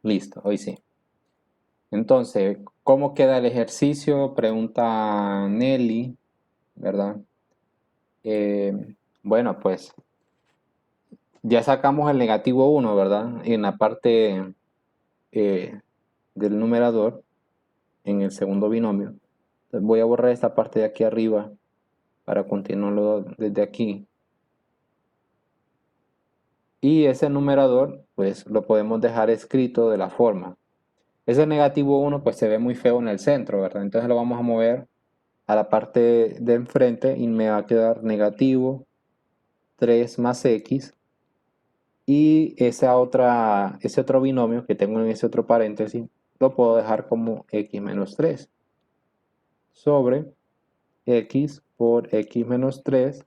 Listo, hoy sí. Entonces, ¿cómo queda el ejercicio? Pregunta Nelly, ¿verdad? Eh, bueno, pues ya sacamos el negativo uno, ¿verdad? En la parte eh, del numerador, en el segundo binomio. Entonces voy a borrar esta parte de aquí arriba para continuarlo desde aquí. Y ese numerador, pues lo podemos dejar escrito de la forma. Ese negativo uno pues se ve muy feo en el centro, ¿verdad? Entonces lo vamos a mover a la parte de enfrente y me va a quedar negativo 3 más x. Y ese otro binomio que tengo en ese otro paréntesis lo puedo dejar como x menos 3 sobre x por x menos 3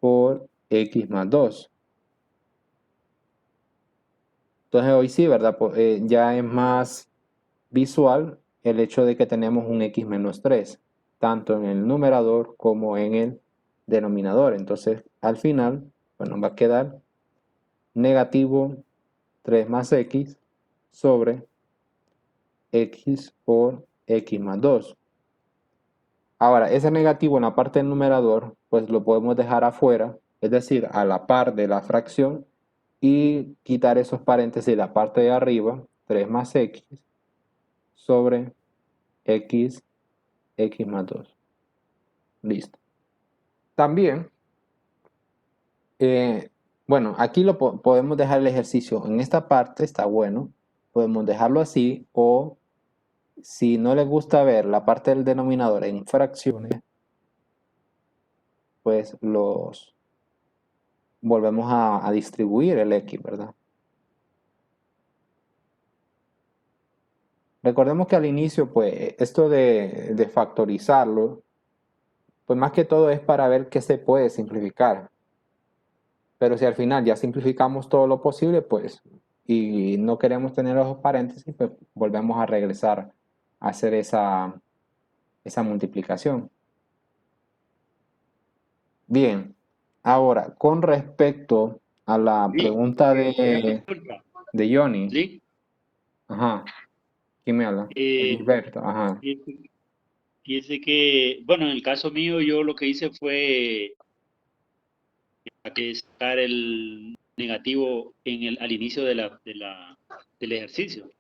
por x más 2. Entonces hoy sí, ¿verdad? Ya es más visual el hecho de que tenemos un x menos 3 tanto en el numerador como en el denominador. Entonces, al final, bueno, va a quedar negativo 3 más x sobre x por x más 2. Ahora, ese negativo en la parte del numerador, pues lo podemos dejar afuera, es decir, a la par de la fracción, y quitar esos paréntesis de la parte de arriba, 3 más x sobre x, x más 2. Listo. También, eh, bueno, aquí podemos dejar el ejercicio en esta parte, está bueno. Podemos dejarlo así, o si no les gusta ver la parte del denominador en fracciones, pues los volvemos a distribuir el x, ¿verdad? Recordemos que al inicio, pues esto de factorizarlo, pues más que todo es para ver qué se puede simplificar. Pero si al final ya simplificamos todo lo posible, pues, y no queremos tener los paréntesis, pues volvemos a regresar a hacer esa multiplicación. Bien, ahora, con respecto a la Sí, pregunta una de, consulta, Johnny, ¿sí? ajá, ¿quién me habla? Eh, Edilberto, ajá, fíjese fíjese que, bueno, en el caso mío, yo lo que hice fue que sacar el negativo al inicio del ejercicio,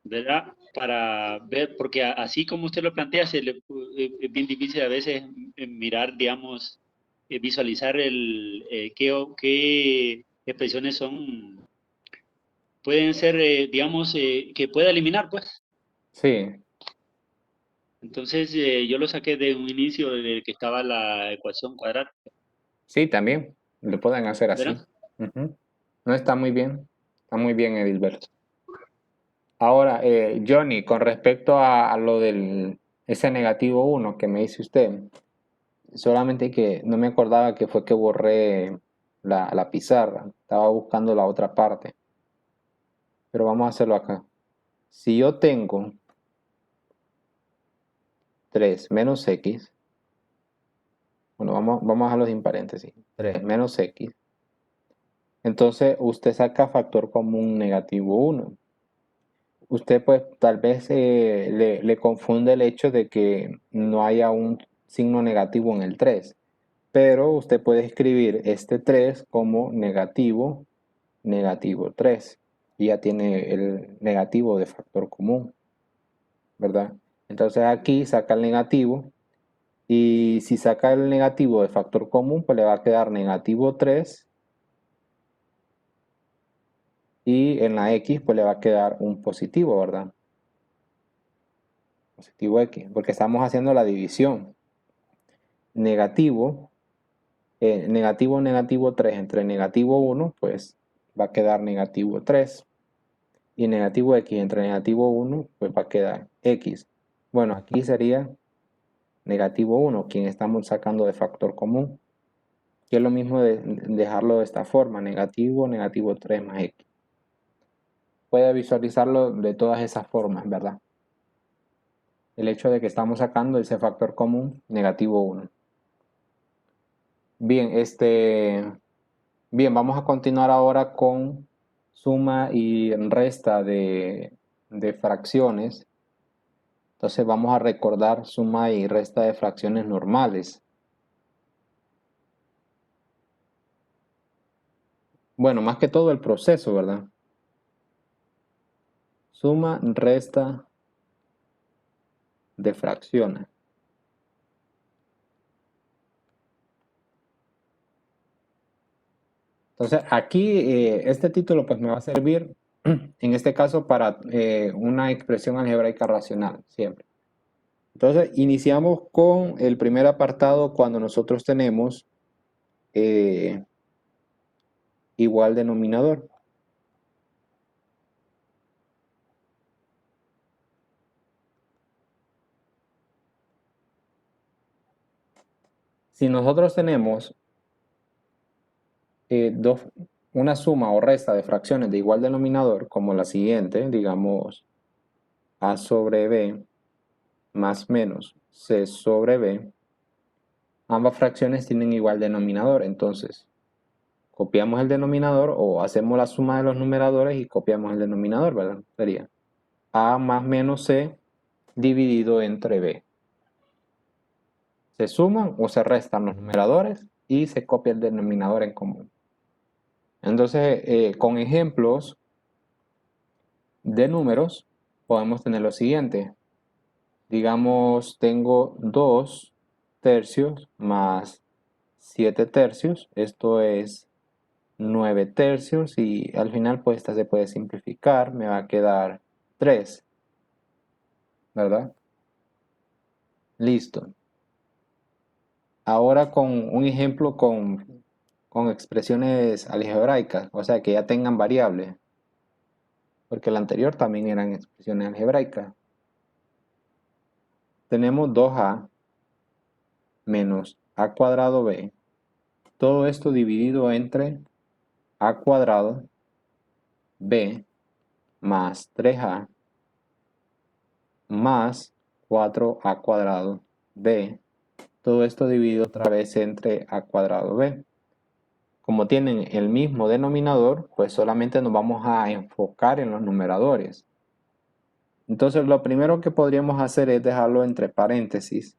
¿verdad? Para ver, porque así como usted lo plantea, es bien difícil a veces mirar, digamos, visualizar qué expresiones pueden ser, digamos, que pueda eliminar, pues. sí, Entonces, yo lo saqué de un inicio de que estaba la ecuación cuadrática, sí, también, lo pueden hacer así. ¿verdad? Ujú. No está muy bien, Edilberto. Ahora, Johnny, con respecto a lo del ese negativo uno que me dice usted, solamente que no me acordaba que fue que borré la pizarra, estaba buscando la otra parte, pero vamos a hacerlo acá. Si yo tengo 3 menos x, bueno, vamos a los sin paréntesis, 3 menos x, entonces usted saca factor común negativo uno. Usted pues tal vez le confunde el hecho de que no haya un signo negativo en el 3, pero usted puede escribir este 3 como negativo, negativo 3 y ya tiene el negativo de factor común, ¿verdad? Entonces aquí saca el negativo y si saca el negativo de factor común, pues le va a quedar negativo 3 y en la x pues le va a quedar un positivo, ¿verdad? Positivo x, porque estamos haciendo la división. Negativo, negativo, negativo 3 entre negativo 1, pues va a quedar negativo 3. Y negativo x entre negativo 1, pues va a quedar x. Bueno, aquí sería negativo 1, quien estamos sacando de factor común. Que es lo mismo de dejarlo de esta forma, negativo, negativo 3 más x. Puede visualizarlo de todas esas formas, ¿verdad? El hecho de que estamos sacando ese factor común, negativo 1. Bien, bien, vamos a continuar ahora con suma y resta de fracciones. Entonces vamos a recordar suma y resta de fracciones normales. Bueno, más que todo el proceso, ¿verdad? Suma, resta de fracciones. Entonces aquí este título pues me va a servir en este caso para una expresión algebraica racional, siempre. Entonces iniciamos con el primer apartado cuando nosotros tenemos igual denominador. Si nosotros tenemos una suma o resta de fracciones de igual denominador, como la siguiente, digamos a sobre b más menos c sobre b, ambas fracciones tienen igual denominador, entonces copiamos el denominador o hacemos la suma de los numeradores y copiamos el denominador, ¿verdad? Sería a más menos c dividido entre b. Se suman o se restan los numeradores y se copia el denominador en común. Entonces, con ejemplos de números, podemos tener lo siguiente. Digamos, tengo 2 tercios más 7 tercios. Esto es 9 tercios y al final pues esta se puede simplificar. Me va a quedar 3, ¿verdad? Listo. Ahora con un ejemplo con expresiones algebraicas, o sea que ya tengan variables, porque el anterior también eran expresiones algebraicas. Tenemos 2a menos a cuadrado b, todo esto dividido entre a cuadrado b más 3a más 4a cuadrado b, todo esto dividido otra vez entre a cuadrado b. Como tienen el mismo denominador, pues solamente nos vamos a enfocar en los numeradores. Entonces lo primero que podríamos hacer es dejarlo entre paréntesis.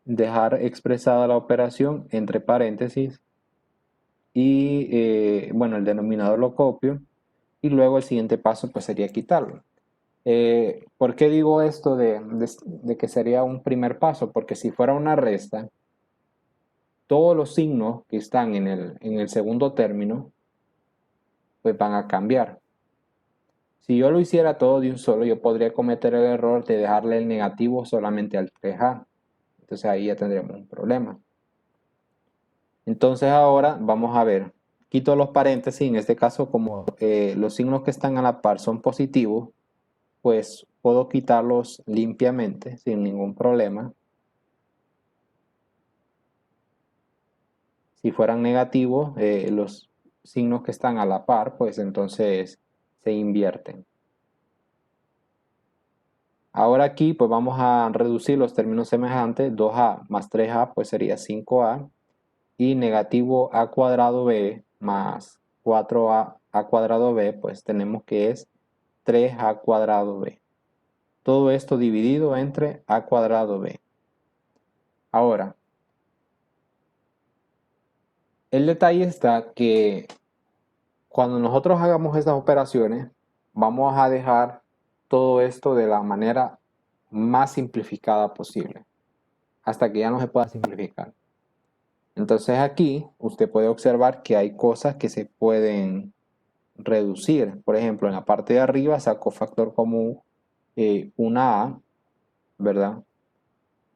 Dejar expresada la operación entre paréntesis y bueno, el denominador lo copio y luego el siguiente paso pues sería quitarlo. ¿Por qué digo esto de que sería un primer paso? Porque si fuera una resta, todos los signos que están en el segundo término pues van a cambiar. Si yo lo hiciera todo de un solo, yo podría cometer el error de dejarle el negativo solamente al 3a. Entonces ahí ya tendríamos un problema. Entonces ahora vamos a ver. Quito los paréntesis, en este caso como los signos que están a la par son positivos, pues puedo quitarlos limpiamente sin ningún problema. Si fueran negativos, los signos que están a la par, pues entonces se invierten. Ahora aquí pues vamos a reducir los términos semejantes. 2a más 3a pues sería 5a. Y negativo a cuadrado b más 4a cuadrado b pues tenemos que es 3a cuadrado b. Todo esto dividido entre a cuadrado b. Ahora, el detalle está que cuando nosotros hagamos estas operaciones, vamos a dejar todo esto de la manera más simplificada posible, hasta que ya no se pueda simplificar. Entonces aquí usted puede observar que hay cosas que se pueden reducir. Por ejemplo, en la parte de arriba saco factor común una a, ¿verdad?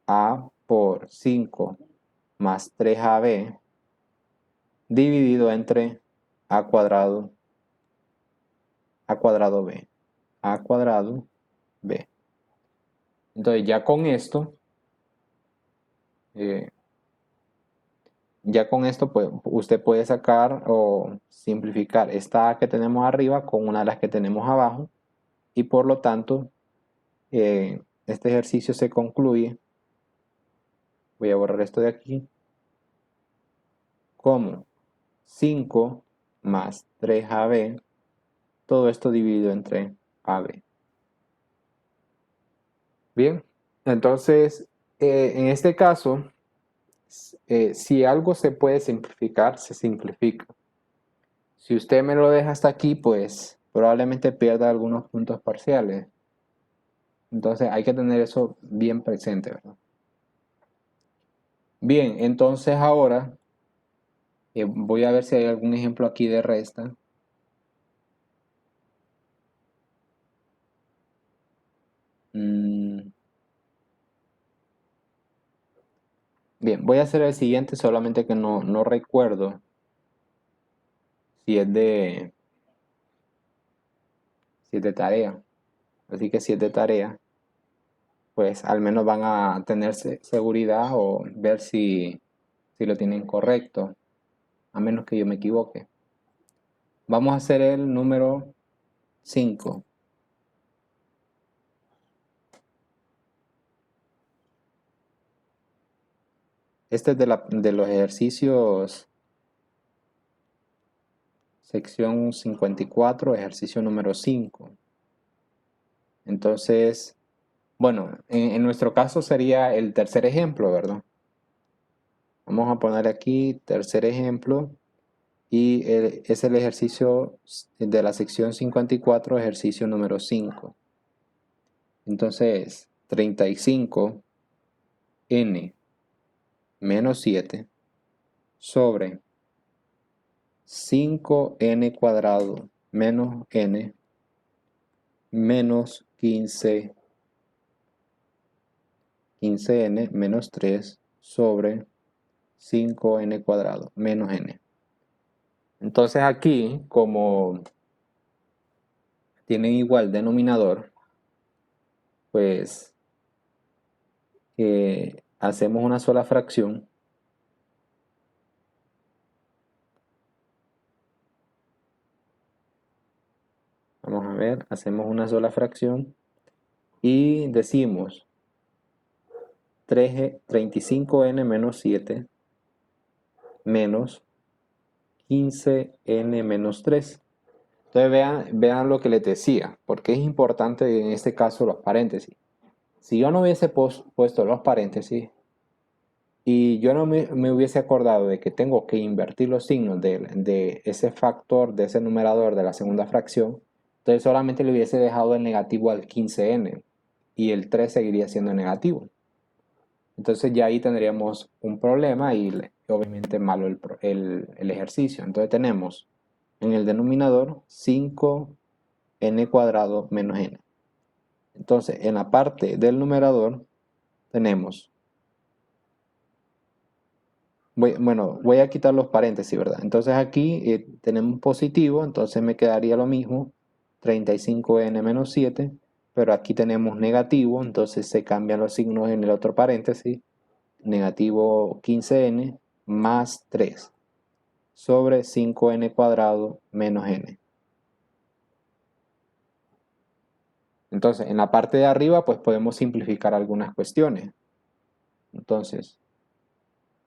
A por 5 más 3ab dividido entre a cuadrado b. A cuadrado b. Entonces ya con esto pues, usted puede sacar o simplificar esta a que tenemos arriba con una de las que tenemos abajo y por lo tanto este ejercicio se concluye. Voy a borrar esto de aquí. como 5 más 3AB, todo esto dividido entre AB. Bien, entonces, en este caso, si algo se puede simplificar, se simplifica. Si usted me lo deja hasta aquí, pues probablemente pierda algunos puntos parciales. Entonces hay que tener eso bien presente, ¿verdad? Bien, entonces ahora voy a ver si hay algún ejemplo aquí de resta. Bien, voy a hacer el siguiente, solamente que no recuerdo si es de tarea. Así que si es de tarea, pues al menos van a tener seguridad o ver si lo tienen correcto, a menos que yo me equivoque. Vamos a hacer el número 5. Este es de los ejercicios, sección 54, ejercicio número 5. Entonces, bueno, en nuestro caso sería el tercer ejemplo, ¿verdad? Vamos a poner aquí tercer ejemplo y es el ejercicio de la sección 54, ejercicio número 5. Entonces, 35n menos 7 sobre 5n cuadrado menos n menos 15n menos 3 sobre 5n cuadrado menos n. Entonces aquí, como tienen igual denominador, pues hacemos una sola fracción. Vamos a ver, hacemos una sola fracción y decimos 35n menos 7 menos 15n menos 3. Entonces vean lo que les decía, porque es importante en este caso los paréntesis. Si yo no hubiese puesto los paréntesis y yo no me hubiese acordado de que tengo que invertir los signos de ese factor, de ese numerador de la segunda fracción, entonces solamente le hubiese dejado el negativo al 15n y el 3 seguiría siendo negativo. Entonces ya ahí tendríamos un problema y obviamente malo el ejercicio. Entonces tenemos en el denominador 5n cuadrado menos n. Entonces en la parte del numerador tenemos, voy a quitar los paréntesis, ¿verdad? Entonces aquí tenemos positivo, entonces me quedaría lo mismo, 35n menos 7, pero aquí tenemos negativo, entonces se cambian los signos en el otro paréntesis, negativo 15n más 3 sobre 5n cuadrado menos n. Entonces, en la parte de arriba, pues podemos simplificar algunas cuestiones. Entonces,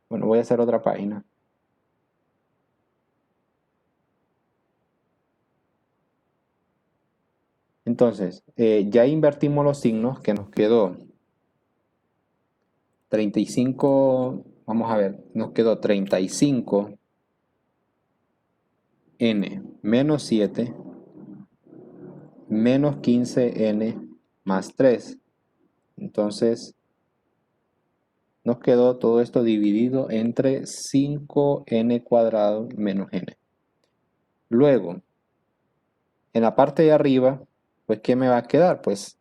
bueno, voy a hacer otra página. Entonces, ya invertimos los signos, que nos quedó 35, vamos a ver, nos quedó 35n menos 7 menos 15n más 3. Entonces, nos quedó todo esto dividido entre 5n cuadrado menos n. Luego, en la parte de arriba, pues ¿qué me va a quedar? Pues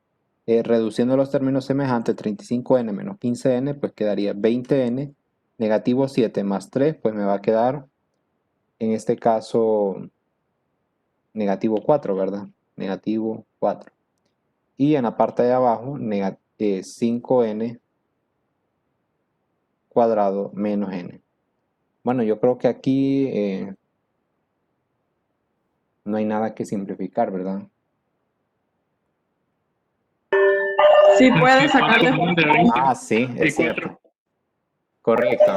reduciendo los términos semejantes, 35n menos 15n, pues quedaría 20n, negativo 7 más 3, pues me va a quedar, en este caso, negativo 4, ¿verdad? Negativo 4. Y en la parte de abajo, 5n cuadrado menos n. Bueno, yo creo que aquí no hay nada que simplificar, ¿verdad? Sí puedes sacar de... Ah, sí, es cierto. Correcto.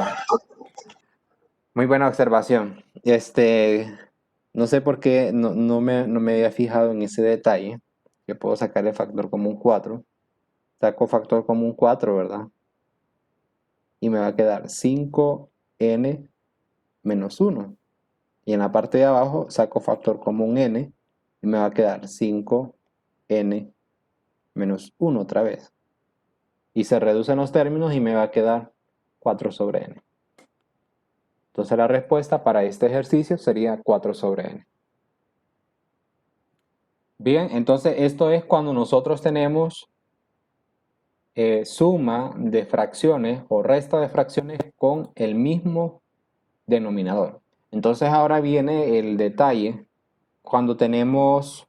Muy buena observación. No sé por qué no me había fijado en ese detalle, que puedo sacarle factor común 4. Saco factor común 4, ¿verdad? Y me va a quedar 5n menos 1. Y en la parte de abajo saco factor común n y me va a quedar 5n menos 1 otra vez. Y se reducen los términos y me va a quedar 4 sobre n. Entonces la respuesta para este ejercicio sería 4 sobre n. Bien, entonces esto es cuando nosotros tenemos suma de fracciones o resta de fracciones con el mismo denominador. Entonces ahora viene el detalle cuando tenemos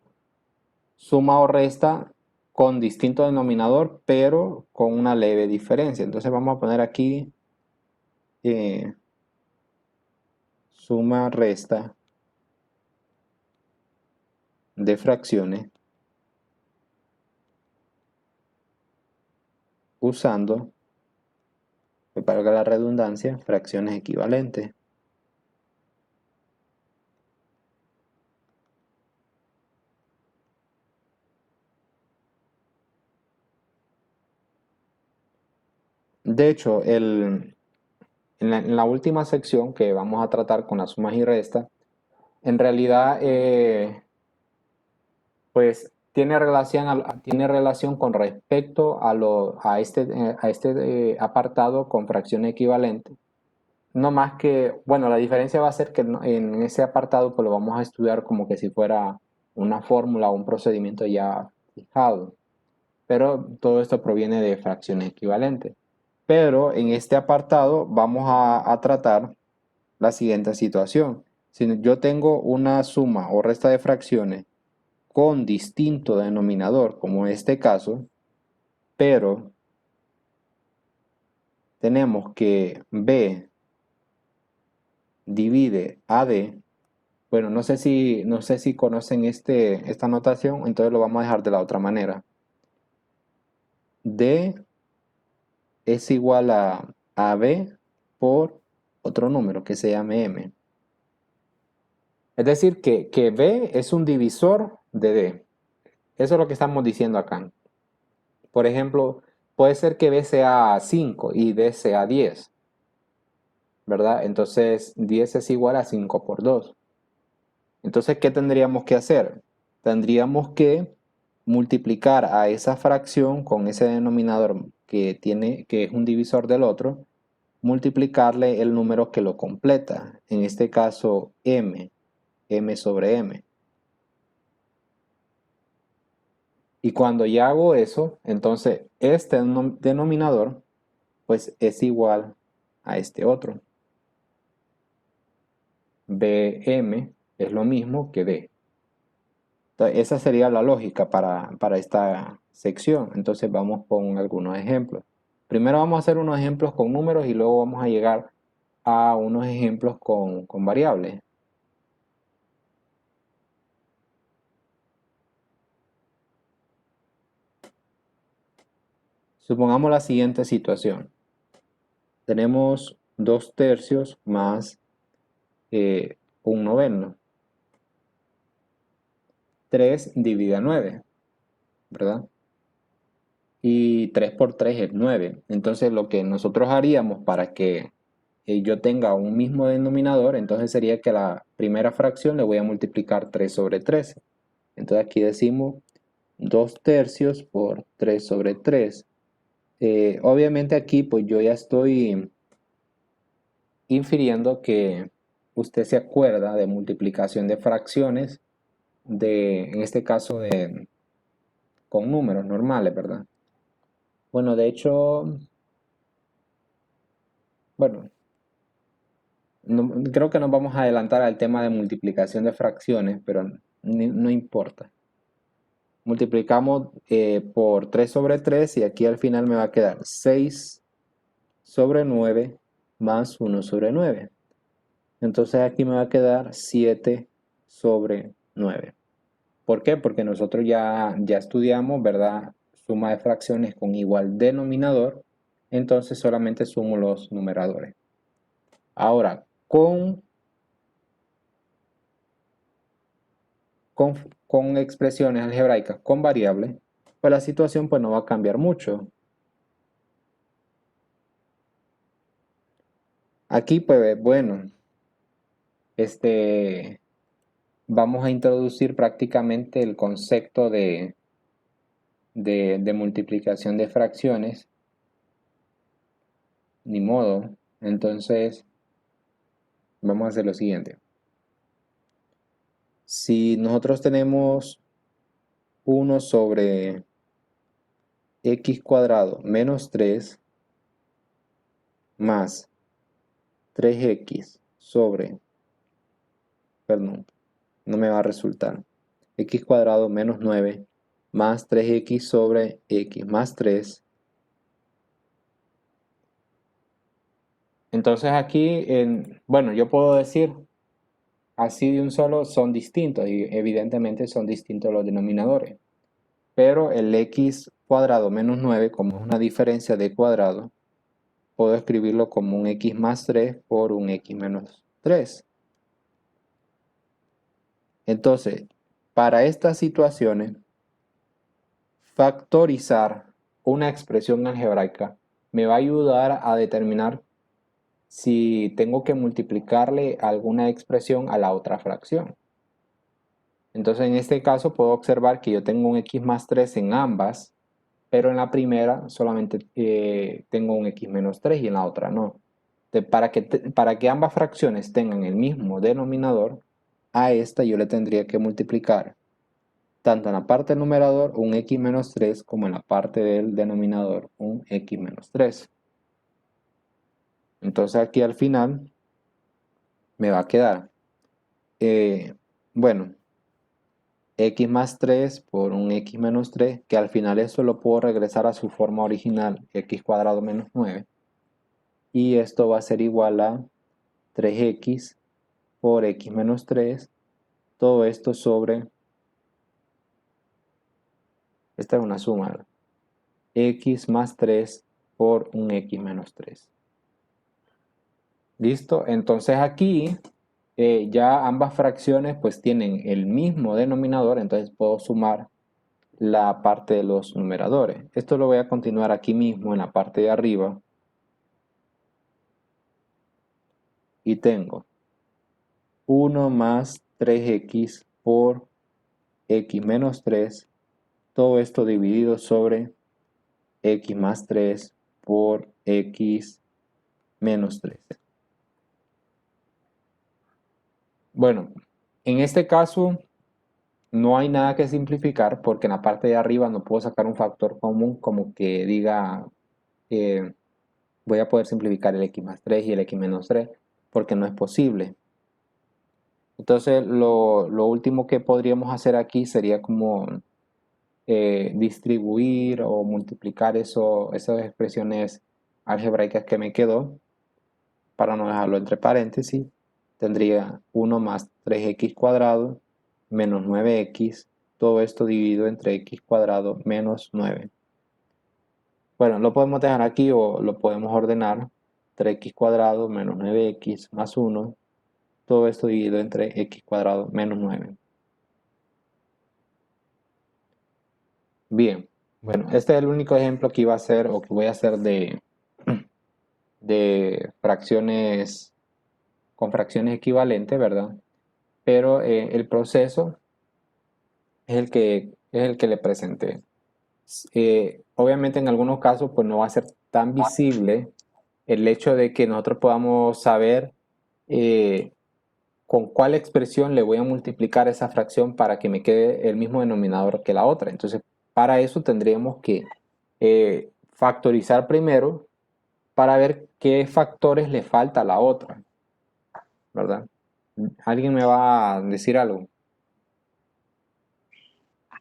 suma o resta con distinto denominador, pero con una leve diferencia. Entonces vamos a poner aquí suma resta de fracciones usando, para la redundancia, fracciones equivalentes. De hecho, en la última sección que vamos a tratar con las sumas y restas, en realidad, pues tiene relación con respecto a este apartado con fracción equivalente. No más que, bueno, la diferencia va a ser que en ese apartado pues lo vamos a estudiar como que si fuera una fórmula o un procedimiento ya fijado. Pero todo esto proviene de fracciones equivalentes. Pero en este apartado vamos a tratar la siguiente situación. Si yo tengo una suma o resta de fracciones con distinto denominador, como en este caso, pero tenemos que B divide AD. Bueno, no sé si conocen esta notación, entonces lo vamos a dejar de la otra manera. D es igual a B por otro número que se llame M. Es decir, que B es un divisor de D. Eso es lo que estamos diciendo acá. Por ejemplo, puede ser que B sea 5 y D sea 10, ¿verdad? Entonces 10 es igual a 5 por 2. Entonces, ¿qué tendríamos que hacer? Tendríamos que multiplicar a esa fracción con ese denominador que es un divisor del otro, multiplicarle el número que lo completa. En este caso, m sobre m. Y cuando ya hago eso, entonces este denominador pues es igual a este otro. Bm es lo mismo que d. Entonces, esa sería la lógica para esta sección. Entonces vamos con algunos ejemplos. Primero vamos a hacer unos ejemplos con números y luego vamos a llegar a unos ejemplos con variables. Supongamos la siguiente situación. Tenemos 2/3 más 1/9. 3 divide a 9, ¿verdad? Y 3 por 3 es 9. Entonces lo que nosotros haríamos para que yo tenga un mismo denominador, entonces sería que la primera fracción le voy a multiplicar 3 sobre 13. Entonces aquí decimos 2/3 por 3 sobre 3. Obviamente aquí pues yo ya estoy infiriendo que usted se acuerda de multiplicación de fracciones, en este caso con números normales, ¿verdad? Bueno, de hecho, bueno, creo que nos vamos a adelantar al tema de multiplicación de fracciones, pero no importa. Multiplicamos por 3 sobre 3 y aquí al final me va a quedar 6 sobre 9 más 1 sobre 9. Entonces aquí me va a quedar 7 sobre 9. ¿Por qué? Porque nosotros ya estudiamos, ¿verdad? Suma de fracciones con igual denominador. Entonces solamente sumo los numeradores. Ahora, con, con expresiones algebraicas con variables, pues la situación pues no va a cambiar mucho. Aquí pues bueno, vamos a introducir prácticamente el concepto de multiplicación de fracciones. Ni modo. Entonces, vamos a hacer lo siguiente. Si nosotros tenemos 1 sobre x cuadrado menos 3 más 3x sobre, perdón, no me va a resultar, x cuadrado menos 9 más 3x sobre x más 3. Entonces aquí, bueno, yo puedo decir, así de un solo son distintos y evidentemente son distintos los denominadores. Pero el x cuadrado menos 9, como es una diferencia de cuadrado, puedo escribirlo como un x más 3 por un x menos 3. Entonces, para estas situaciones, factorizar una expresión algebraica me va a ayudar a determinar si tengo que multiplicarle alguna expresión a la otra fracción. Entonces, en este caso puedo observar que yo tengo un x más 3 en ambas, pero en la primera solamente tengo un x menos 3 y en la otra no. Para que ambas fracciones tengan el mismo denominador, a esta yo le tendría que multiplicar tanto en la parte del numerador un x menos 3 como en la parte del denominador un x menos 3. Entonces aquí al final me va a quedar, bueno, x más 3 por un x menos 3, que al final eso lo puedo regresar a su forma original, x cuadrado menos 9. Y esto va a ser igual a 3x por x menos 3, todo esto sobre, esta es una suma, x más 3 por un x menos 3. ¿Listo? Entonces aquí ya ambas fracciones pues tienen el mismo denominador, entonces puedo sumar la parte de los numeradores. Esto lo voy a continuar aquí mismo en la parte de arriba. Y tengo 1 más 3x por x menos 3, todo esto dividido sobre x más 3 por x menos 3. Bueno, en este caso no hay nada que simplificar porque en la parte de arriba no puedo sacar un factor común como que diga voy a poder simplificar el x más 3 y el x menos 3 porque no es posible. Entonces lo último que podríamos hacer aquí sería como distribuir o multiplicar esas expresiones algebraicas que me quedó para no dejarlo entre paréntesis. Tendría 1 más 3x cuadrado menos 9x, todo esto dividido entre x cuadrado menos 9. Bueno, lo podemos dejar aquí o lo podemos ordenar. 3x cuadrado menos 9x más 1, todo esto dividido entre x cuadrado menos 9. Bien, bueno, este es el único ejemplo que iba a hacer o que voy a hacer de fracciones con fracciones equivalentes, ¿verdad? Pero el proceso es el que le presenté. Obviamente en algunos casos pues no va a ser tan visible el hecho de que nosotros podamos saber con cuál expresión le voy a multiplicar esa fracción para que me quede el mismo denominador que la otra. Entonces, para eso tendríamos que factorizar primero para ver qué factores le falta a la otra, ¿verdad? ¿Alguien me va a decir algo?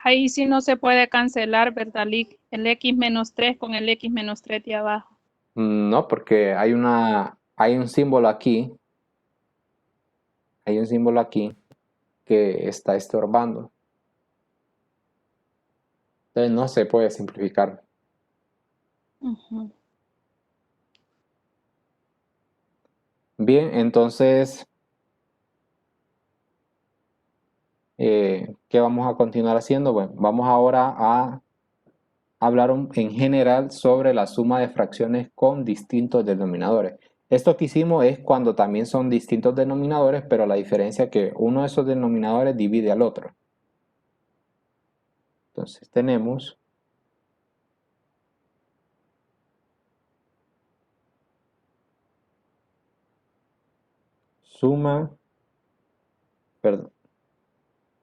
Ahí sí no se puede cancelar, ¿verdad, Lick? El x menos 3 con el x menos 3 de abajo. No, porque hay un símbolo aquí, que está estorbando. Entonces no se puede simplificar. Ujú. Bien, entonces, ¿qué vamos a continuar haciendo? Bueno, vamos ahora a hablar en general sobre la suma de fracciones con distintos denominadores. Esto que hicimos es cuando también son distintos denominadores, pero la diferencia es que uno de esos denominadores divide al otro. Entonces tenemos suma, perdón,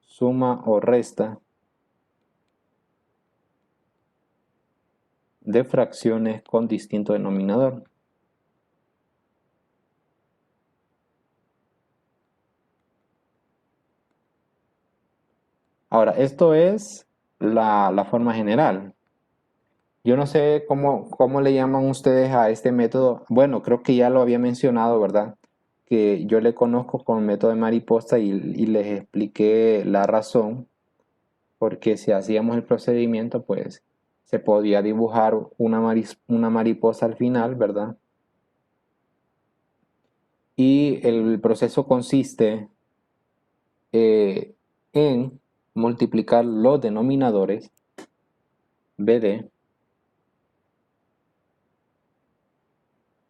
suma o resta de fracciones con distinto denominador. Ahora, esto es la forma general. Yo no sé cómo le llaman ustedes a este método. Bueno, creo que ya lo había mencionado, ¿verdad? Que yo le conozco con el método de mariposa y les expliqué la razón, porque si hacíamos el procedimiento, pues se podía dibujar una mariposa al final, ¿verdad? Y el proceso consiste en multiplicar los denominadores BD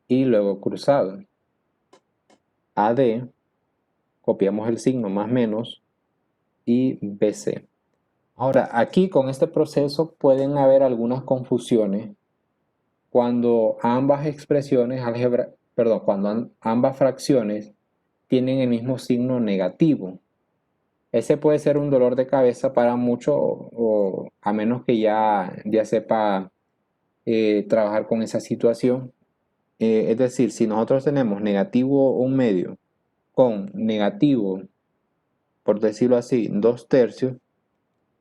y luego cruzado. AD, copiamos el signo más menos, y BC. Ahora, aquí con este proceso pueden haber algunas confusiones cuando ambas expresiones cuando ambas fracciones tienen el mismo signo negativo. Ese puede ser un dolor de cabeza para muchos, o a menos que ya sepa trabajar con esa situación. Es decir, si nosotros tenemos negativo 1/2 con negativo, por decirlo así, 2/3,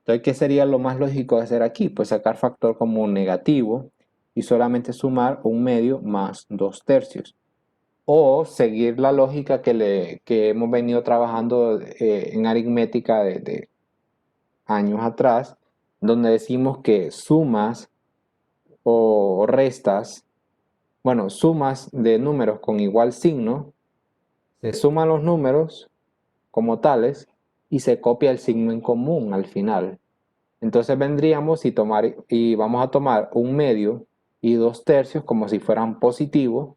entonces, ¿qué sería lo más lógico de hacer aquí? Pues sacar factor como negativo y solamente sumar 1/2 más 2/3. O seguir la lógica que hemos venido trabajando en aritmética de años atrás, donde decimos que sumas o restas, bueno, sumas de números con igual signo, se suman los números como tales y se copia el signo en común al final. Entonces vendríamos y vamos a tomar 1/2 y 2/3 como si fueran positivos,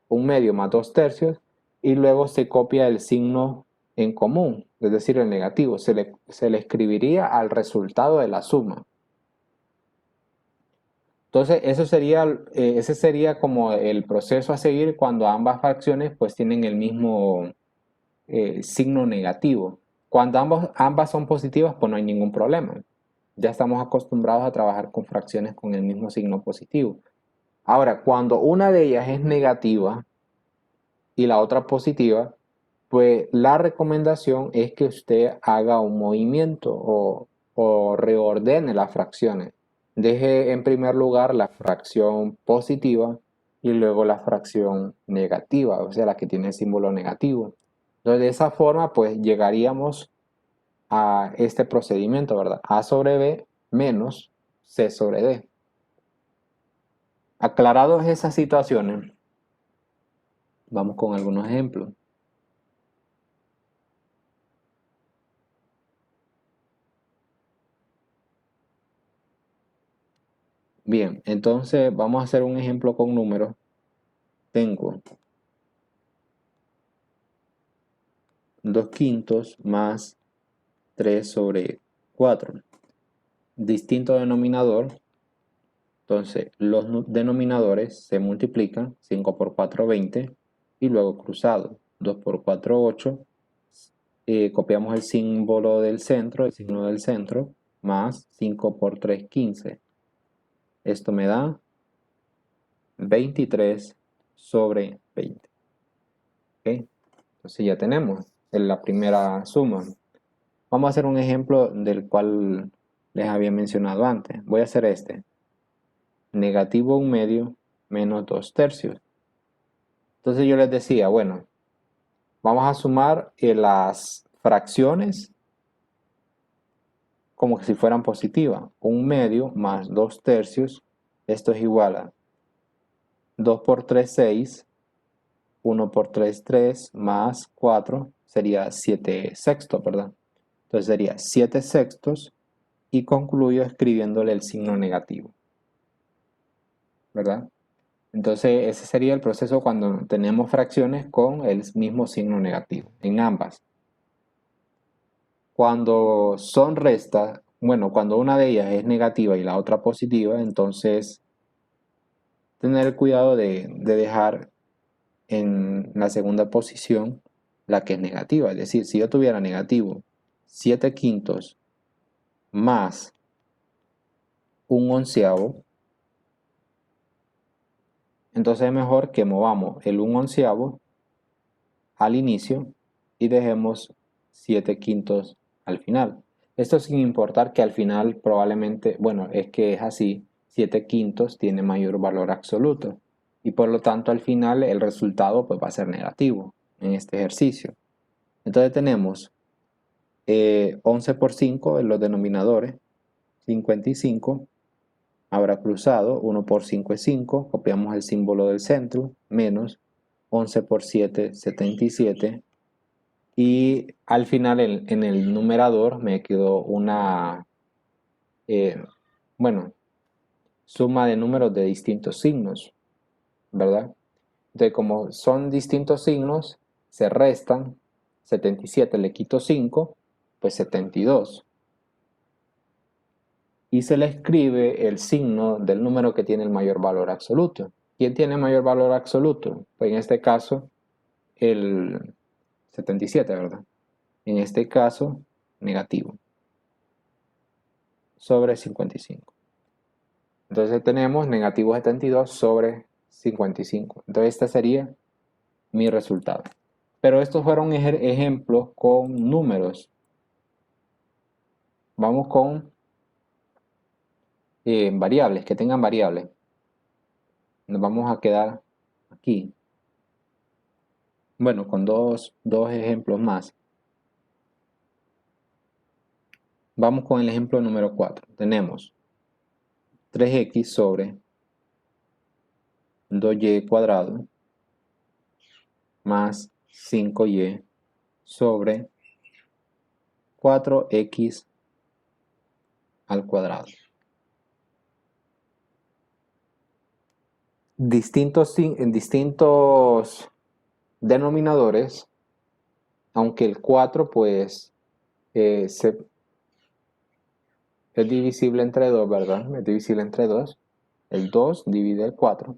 1/2 más 2/3, y luego se copia el signo en común, es decir, el negativo. Se le escribiría al resultado de la suma. Entonces, ese sería como el proceso a seguir cuando ambas fracciones pues tienen el mismo signo negativo. Cuando ambas son positivas, pues no hay ningún problema. Ya estamos acostumbrados a trabajar con fracciones con el mismo signo positivo. Ahora, cuando una de ellas es negativa y la otra positiva, pues la recomendación es que usted haga un movimiento o reordene las fracciones. Deje en primer lugar la fracción positiva y luego la fracción negativa, o sea, la que tiene el símbolo negativo. Entonces, de esa forma, pues llegaríamos a este procedimiento, ¿verdad? A sobre B menos C sobre D. Aclarados esas situaciones, vamos con algunos ejemplos. Bien, entonces vamos a hacer un ejemplo con números. Tengo 2/5 más 3 sobre 4. Distinto denominador. Entonces los denominadores se multiplican. 5 por 4, 20. Y luego cruzado. 2 por 4, 8. Copiamos el símbolo del centro, el signo del centro. Más 5 por 3, 15. Esto me da 23 sobre 20. ¿Okay? Entonces ya tenemos la primera suma. Vamos a hacer un ejemplo del cual les había mencionado antes. Voy a hacer este. Negativo 1/2 menos 2/3. Entonces yo les decía, bueno, vamos a sumar las fracciones como si fueran positivas. 1/2 más 2/3. Esto es igual a 2 por 3, 6. 1 por 3, 3, más 4 sería 7 sextos, ¿verdad? Entonces sería 7 sextos y concluyo escribiéndole el signo negativo, ¿verdad? Entonces ese sería el proceso cuando tenemos fracciones con el mismo signo negativo, en ambas. Cuando son restas, bueno, cuando una de ellas es negativa y la otra positiva, entonces tener el cuidado de dejar en la segunda posición la que es negativa. Es decir, si yo tuviera negativo 7 quintos más un onceavo, entonces es mejor que movamos el 1/11 al inicio y dejemos 7 quintos al final. Esto sin importar que al final probablemente, bueno, es que es así, 7 quintos tiene mayor valor absoluto y por lo tanto al final el resultado pues va a ser negativo en este ejercicio. Entonces tenemos 11 por 5 en los denominadores, 55. Habrá cruzado, 1 por 5 es 5, copiamos el símbolo del centro, menos 11 por 7, 77. Y al final en el numerador me quedó una, bueno, suma de números de distintos signos, ¿verdad? Entonces como son distintos signos, se restan, 77 le quito 5, pues 72. Y se le escribe el signo del número que tiene el mayor valor absoluto. ¿Quién tiene mayor valor absoluto? Pues en este caso, el 77, ¿verdad? En este caso, negativo, sobre 55. Entonces tenemos negativo 72 sobre 55. Entonces este sería mi resultado. Pero estos fueron ejemplos con números. Vamos con variables, que tengan variables. Nos vamos a quedar aquí. Bueno, con dos ejemplos más. Vamos con el ejemplo número 4. Tenemos 3x sobre 2y cuadrado más 5y sobre 4x al cuadrado. En distintos denominadores, aunque el 4 pues es divisible entre 2, ¿verdad? Es divisible entre 2. El 2 divide el 4.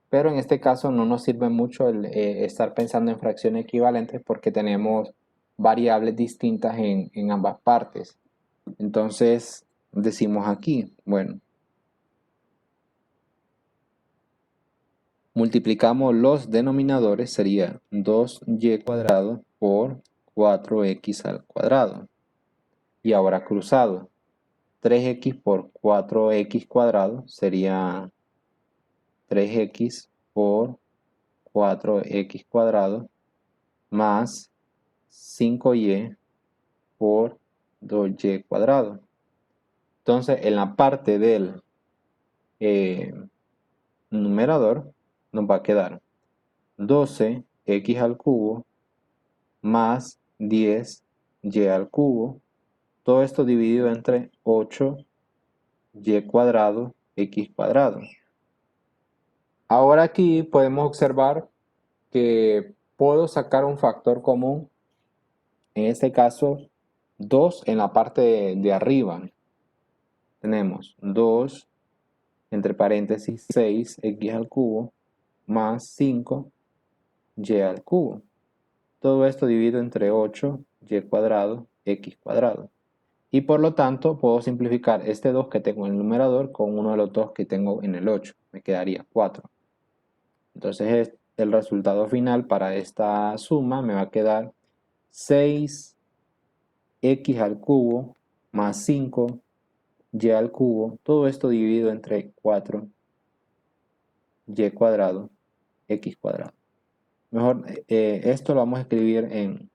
Pero en este caso no nos sirve mucho el estar pensando en fracciones equivalentes porque tenemos variables distintas en ambas partes. Entonces decimos aquí, bueno, multiplicamos los denominadores, sería 2y cuadrado por 4x al cuadrado. Y ahora cruzado, 3x por 4x cuadrado sería 3x por 4x cuadrado más 5y por 2y cuadrado. Entonces, en la parte del numerador nos va a quedar 12x al cubo más 10y al cubo. Todo esto dividido entre 8y cuadrado x cuadrado. Ahora aquí podemos observar que puedo sacar un factor común, en este caso 2 en la parte de arriba. Tenemos 2 entre paréntesis 6x al cubo más 5y al cubo. Todo esto dividido entre 8y cuadrado x cuadrado. Y por lo tanto puedo simplificar este 2 que tengo en el numerador con uno de los 2 que tengo en el 8. Me quedaría 4. Entonces el resultado final para esta suma me va a quedar 6x al cubo más 5y al cubo. Todo esto dividido entre 4y cuadrado x cuadrado. Mejor esto lo vamos a escribir en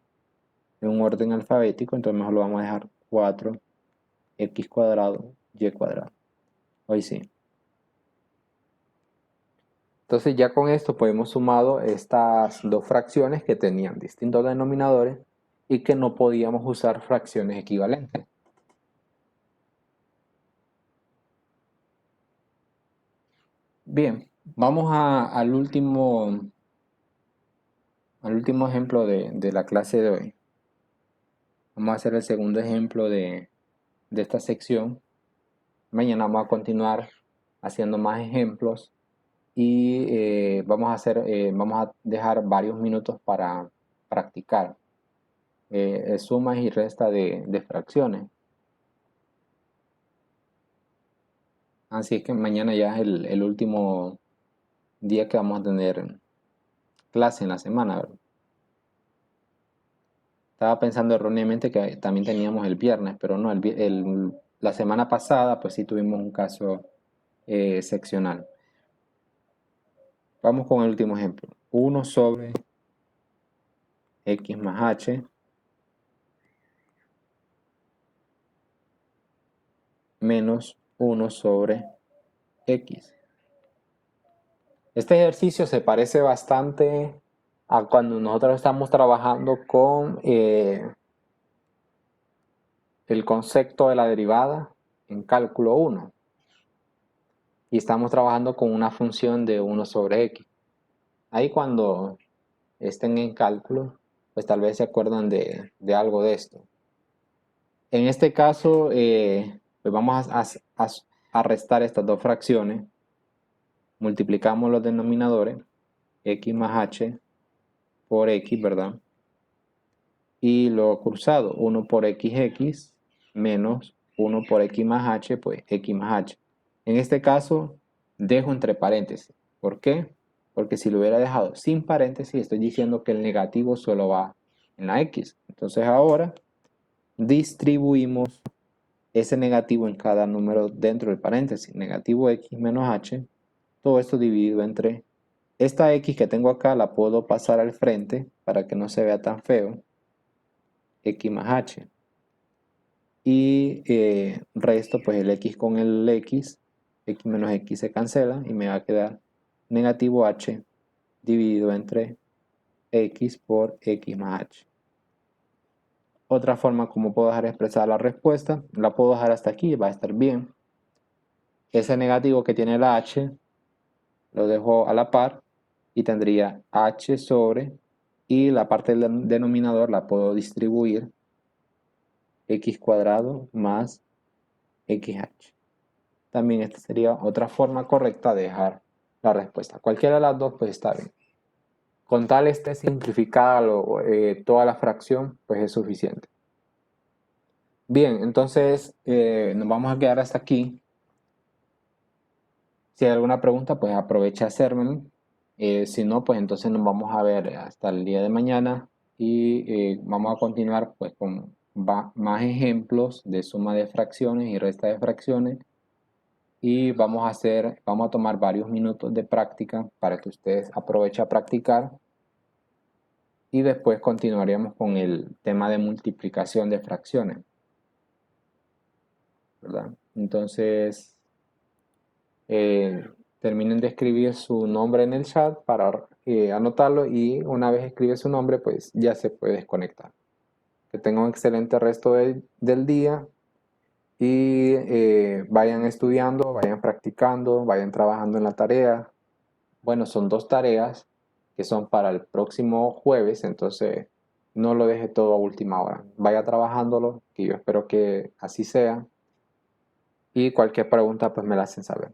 un orden alfabético, entonces mejor lo vamos a dejar 4x cuadrado y cuadrado. Hoy sí. Entonces ya con esto pues hemos sumado estas dos fracciones que tenían distintos denominadores y que no podíamos usar fracciones equivalentes. Bien, vamos al último ejemplo de la clase de hoy. Vamos a hacer el segundo ejemplo de esta sección. Mañana vamos a continuar haciendo más ejemplos y vamos a dejar varios minutos para practicar sumas y resta de fracciones. Así es que mañana ya es el último día que vamos a tener clase en la semana, ¿verdad? Estaba pensando erróneamente que también teníamos el viernes, pero no, la semana pasada pues sí tuvimos un caso seccional. Vamos con el último ejemplo. 1 sobre x más h menos 1 sobre x. Este ejercicio se parece bastante a cuando nosotros estamos trabajando con el concepto de la derivada en cálculo 1 y estamos trabajando con una función de 1 sobre x. Ahí cuando estén en cálculo, pues tal vez se acuerdan de algo de esto. En este caso, pues vamos a restar estas dos fracciones. Multiplicamos los denominadores, x más h por x, ¿verdad? Y lo cruzado, 1 por x menos 1 por x más h, pues x más h. En este caso, dejo entre paréntesis. ¿Por qué? Porque si lo hubiera dejado sin paréntesis, estoy diciendo que el negativo solo va en la x. Entonces ahora distribuimos ese negativo en cada número dentro del paréntesis. Negativo x menos h. Todo esto dividido entre esta x que tengo acá, la puedo pasar al frente para que no se vea tan feo. X más h. Y resto pues el x con el x menos x se cancela y me va a quedar negativo h dividido entre x por x más h. Otra forma como puedo dejar expresada la respuesta, la puedo dejar hasta aquí, va a estar bien. Ese negativo que tiene la h lo dejo a la par y tendría h sobre, y la parte del denominador la puedo distribuir, x cuadrado más xh. También esta sería otra forma correcta de dejar la respuesta. Cualquiera de las dos pues está bien. Con tal esté simplificada toda la fracción, pues es suficiente. Bien, entonces nos vamos a quedar hasta aquí. Si hay alguna pregunta, pues aprovecha a hacérmelo. Si no, pues entonces nos vamos a ver hasta el día de mañana y vamos a continuar pues con más ejemplos de suma de fracciones y resta de fracciones. Y vamos a tomar varios minutos de práctica para que ustedes aprovechen a practicar. Y después continuaríamos con el tema de multiplicación de fracciones, ¿verdad? Entonces, terminen de escribir su nombre en el chat para anotarlo, y una vez escribe su nombre, pues ya se puede desconectar. Que tengan un excelente resto del día y vayan estudiando, vayan practicando, vayan trabajando en la tarea. Bueno, son 2 tareas que son para el próximo jueves, entonces no lo deje todo a última hora. Vaya trabajándolo, que yo espero que así sea. Y cualquier pregunta pues me la hacen saber.